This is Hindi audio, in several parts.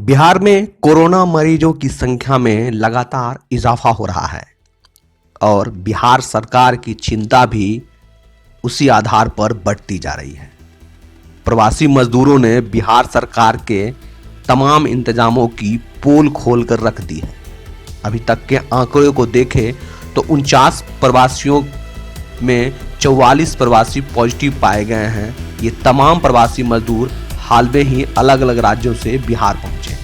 बिहार में कोरोना मरीजों की संख्या में लगातार इजाफा हो रहा है और बिहार सरकार की चिंता भी उसी आधार पर बढ़ती जा रही है। प्रवासी मजदूरों ने बिहार सरकार के तमाम इंतजामों की पोल खोल कर रख दी है। अभी तक के आंकड़ों को देखें तो 49 प्रवासियों में 44 प्रवासी पॉजिटिव पाए गए हैं। ये तमाम प्रवासी मजदूर हाल में ही अलग अलग राज्यों से बिहार पहुंचे।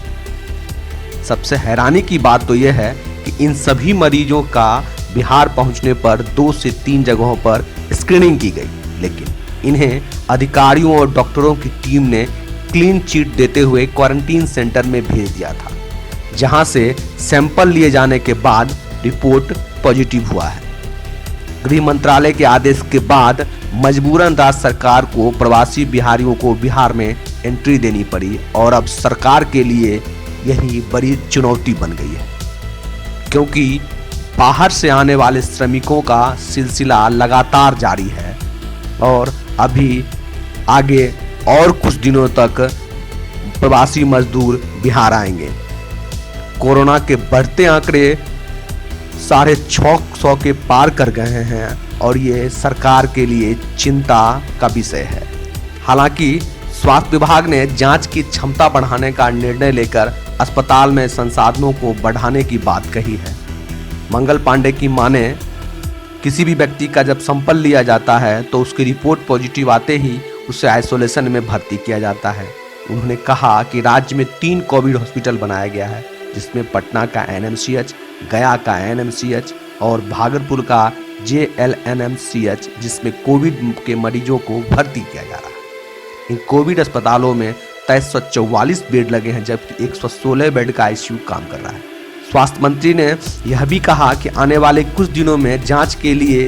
सबसे हैरानी की बात तो यह है कि इन सभी मरीजों का बिहार पहुंचने पर 2 से 3 जगहों पर स्क्रीनिंग की गई, लेकिन इन्हें अधिकारियों और डॉक्टरों की टीम ने क्लीन चिट देते हुए क्वारंटीन सेंटर में भेज दिया था, जहां से सैंपल लिए जाने के बाद रिपोर्ट पॉजिटिव हुआ है। गृह मंत्रालय के आदेश के बाद मजबूरन राज्य सरकार को प्रवासी बिहारियों को बिहार में एंट्री देनी पड़ी और अब सरकार के लिए यही बड़ी चुनौती बन गई है, क्योंकि बाहर से आने वाले श्रमिकों का सिलसिला लगातार जारी है और अभी आगे और कुछ दिनों तक प्रवासी मजदूर बिहार आएंगे। कोरोना के बढ़ते आंकड़े 650 के पार कर गए हैं और ये सरकार के लिए चिंता का विषय है। हालांकि स्वास्थ्य विभाग ने जांच की क्षमता बढ़ाने का निर्णय लेकर अस्पताल में संसाधनों को बढ़ाने की बात कही है। मंगल पांडे की माने, किसी भी व्यक्ति का जब सैंपल लिया जाता है तो उसकी रिपोर्ट पॉजिटिव आते ही उसे आइसोलेशन में भर्ती किया जाता है। उन्होंने कहा कि राज्य में 3 कोविड हॉस्पिटल बनाया गया है, जिसमें पटना का एनएमसीएच, गया का एनएमसीएच और भागलपुर का जेएलएनएमसीएच, जिसमें कोविड के मरीजों को भर्ती किया जा रहा है। इन कोविड अस्पतालों में 2344 बेड लगे हैं, जबकि 116 बेड का आईसीयू काम कर रहा है। स्वास्थ्य मंत्री ने यह भी कहा कि आने वाले कुछ दिनों में जांच के लिए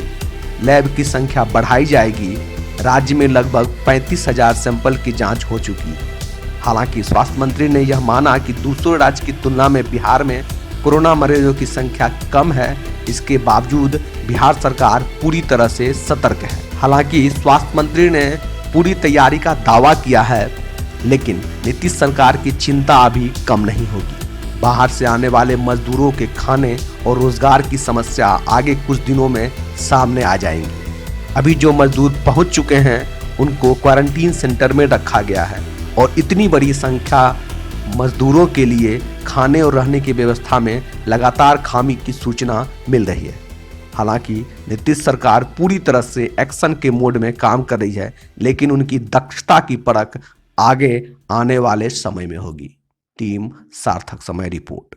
लैब की संख्या बढ़ाई जाएगी। राज्य में लगभग 35,000 सैंपल की जांच हो चुकी है। हालांकि स्वास्थ्य मंत्री ने यह माना कि दूसरे राज्य की तुलना में बिहार में कोरोना मरीजों की संख्या कम है। इसके बावजूद बिहार सरकार पूरी तरह से सतर्क है। हालांकि स्वास्थ्य मंत्री ने पूरी तैयारी का दावा किया है, लेकिन नीतीश सरकार की चिंता अभी कम नहीं होगी। बाहर से आने वाले मजदूरों के खाने और रोजगार की समस्या आगे कुछ दिनों में सामने आ जाएंगी। अभी जो मजदूर पहुंच चुके हैं उनको क्वारंटीन सेंटर में रखा गया है और इतनी बड़ी संख्या मजदूरों के लिए खाने और रहने की व्यवस्था में लगातार खामी की सूचना मिल रही है। हालांकि नीतीश सरकार पूरी तरह से एक्शन के मोड में काम कर रही है, लेकिन उनकी दक्षता की परख आगे आने वाले समय में होगी। टीम सार्थक समय रिपोर्ट।